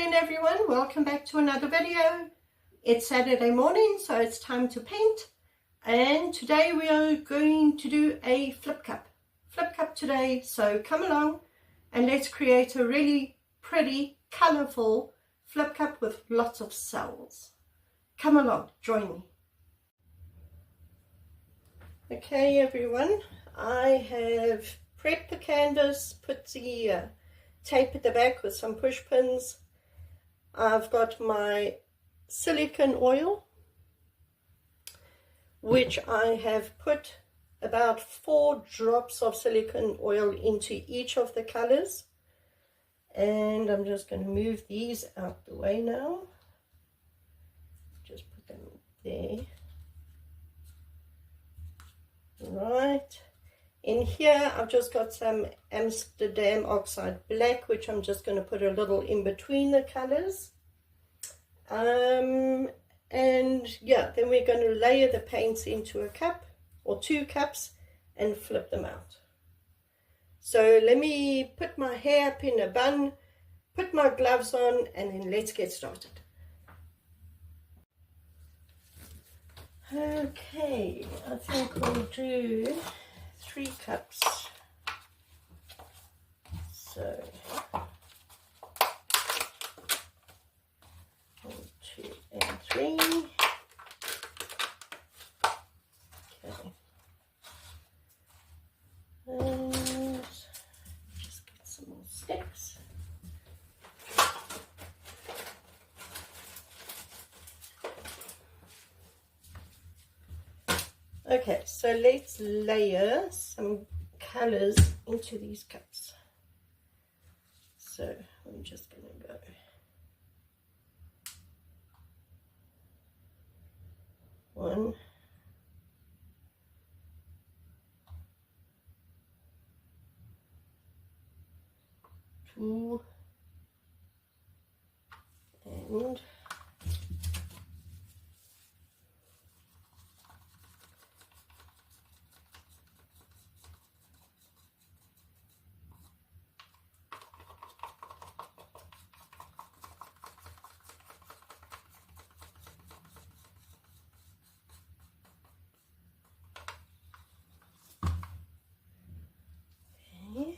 morning everyone, welcome back to another video. It's Saturday morning, so it's time to paint, and today we are going to do a flip cup today. So come along and let's create a really pretty colorful flip cup with lots of cells. Come along, join me. Okay everyone, I have prepped the canvas, put the tape at the back with some push pins. I've got my silicone oil, which I have put about 4 drops of silicone oil into each of the colors, and I'm just going to move these out the way now. Just put them there. Right. In here I've just got some Amsterdam Oxide Black, which I'm just going to put a little in between the colors. And yeah, then we're going to layer the paints into a cup or 2 cups and flip them out. So let me put my hair up in a bun, put my gloves on, and then let's get started. Okay, I think we'll do 3 cups. So 1, 2, and 3. Okay. And just get some more sticks. Okay, so let's layer some colors into these cups. So I'm just going to go 1, 2, and 3.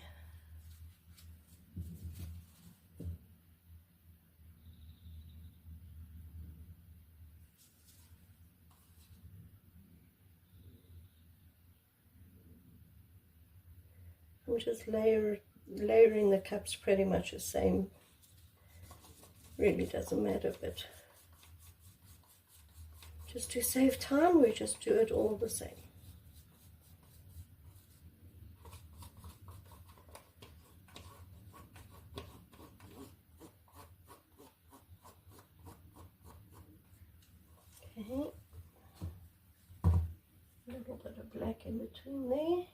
I'm just layering the cups pretty much the same. Really doesn't matter, but just to save time, we just do it all the same. Okay, a little bit of black in between there.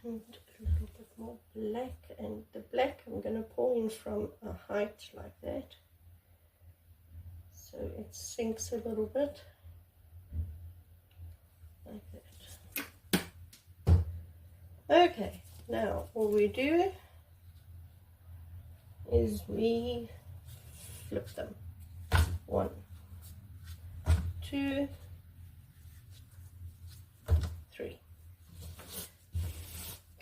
And a little bit more black, and the black I'm going to pour in from a height like that, so it sinks a little bit like that. Okay, now all we do is we flip them. 1, 2, 3.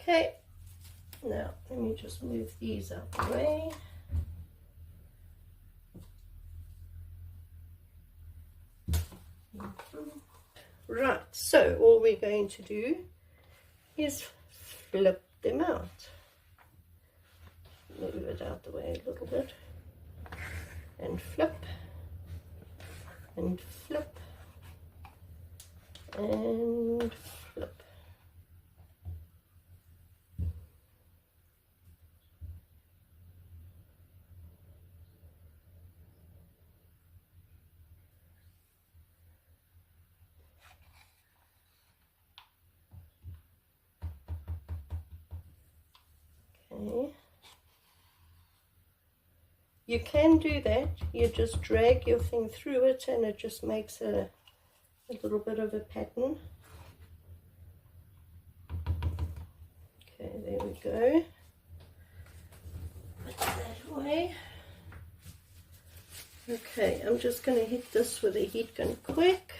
Okay, now let me just move these out the way. Right, so all we're going to do is flip them out. Move it out the way a little bit, and flip, and flip, and flip. Okay. You can do that. You just drag your thing through it and it just makes a little bit of a pattern. Okay, there we go. Put it that way. Okay, I'm just going to hit this with a heat gun quick.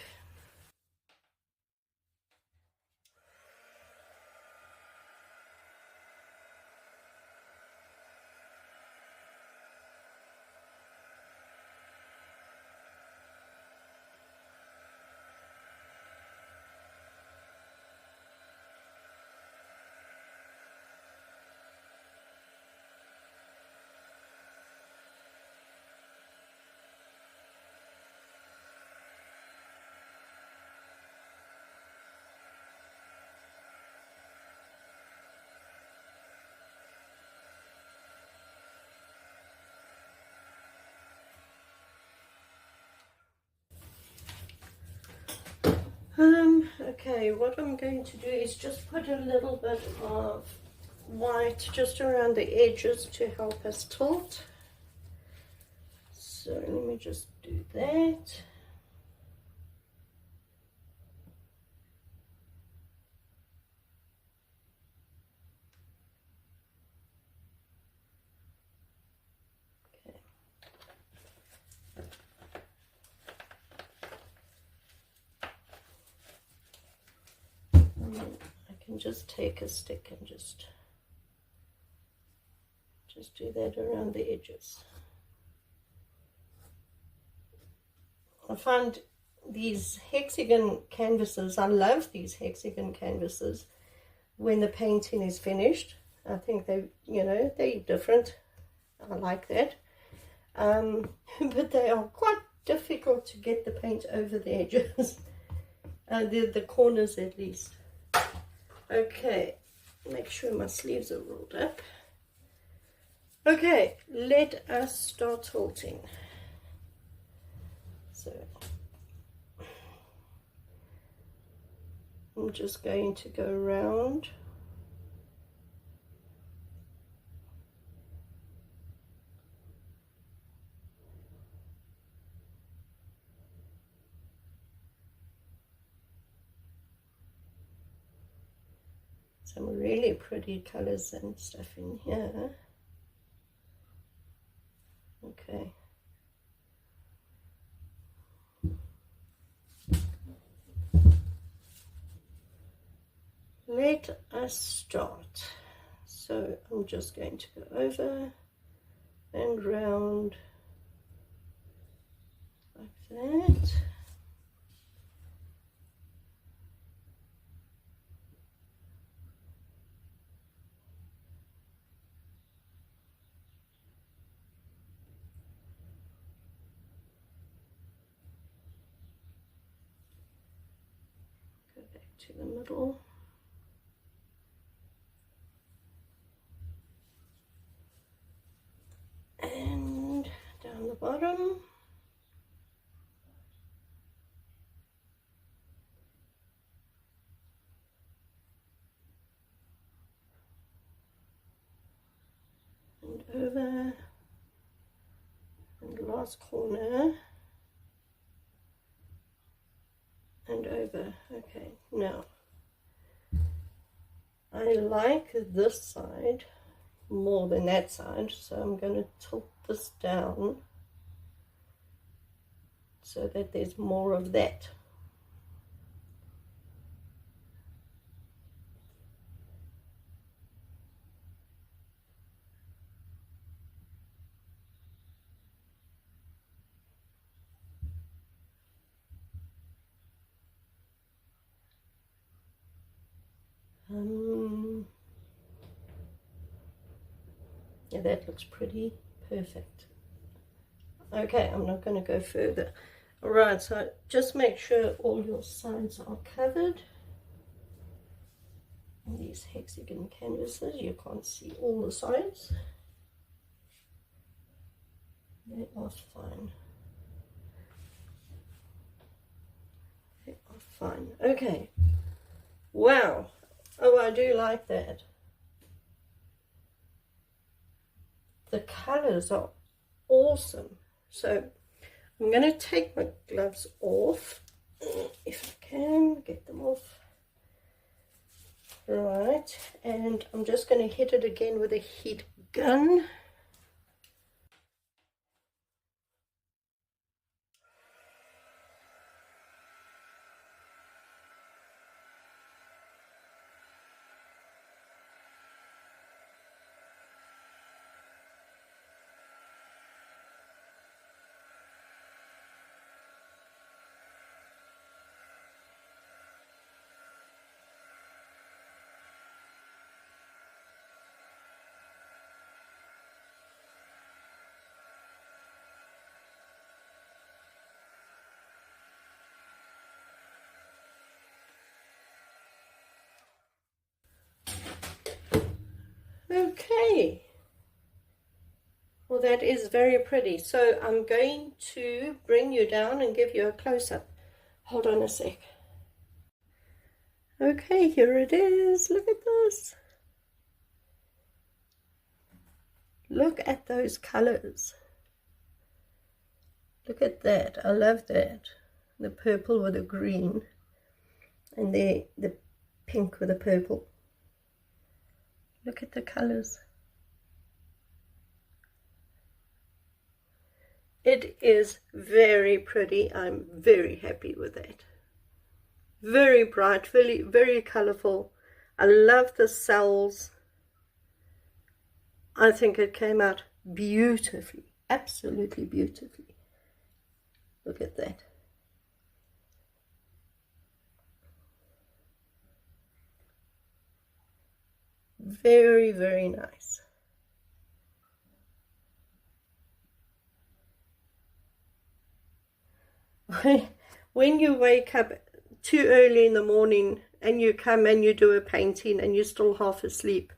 Okay, what I'm going to do is just put a little bit of white just around the edges to help us tilt. So let me just do that. I can just take a stick and just do that around the edges. I find these hexagon canvases, I love these hexagon canvases when the painting is finished. I think they, you know, they're different. I like that. But they are quite difficult to get the paint over the edges. The corners at least. Okay, make sure my sleeves are rolled up. Okay, let us start tilting. So I'm just going to go around. Some really pretty colors and stuff in here. Okay. Let us start. So I'm just going to go over and round like that. Go back to the middle. And down the bottom. And over. And last corner. And over. Okay, now I like this side more than that side, so I'm going to tilt this down so that there's more of that. Yeah, that looks pretty perfect. Okay, I'm not going to go further. Alright, so just make sure all your sides are covered. And these hexagon canvases, you can't see all the sides. They are fine. They are fine. Okay. Wow. Oh, I do like that. The colors are awesome. So I'm going to take my gloves off, if I can get them off. Right, and I'm just going to hit it again with a heat gun. Okay, well that is very pretty. So I'm going to bring you down and give you a close-up. Hold on a sec. Okay, here it is. Look at this. Look at those colors. Look at that. I love that. The purple with the green and the pink with the purple. Look at the colors. It is very pretty. I'm very happy with that. Very bright, very, very colorful. I love the cells. I think it came out beautifully, absolutely beautifully. Look at that. Very, very nice. When you wake up too early in the morning and you come and you do a painting and you're still half asleep,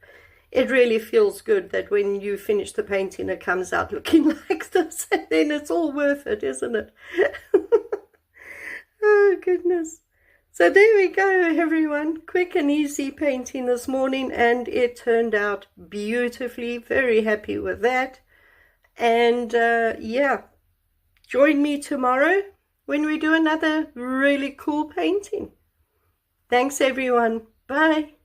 it really feels good that when you finish the painting it comes out looking like this, and then it's all worth it, isn't it? Oh goodness. So there we go, everyone. Quick and easy painting this morning, and it turned out beautifully. Very happy with that. And yeah, join me tomorrow when we do another really cool painting. Thanks everyone. Bye.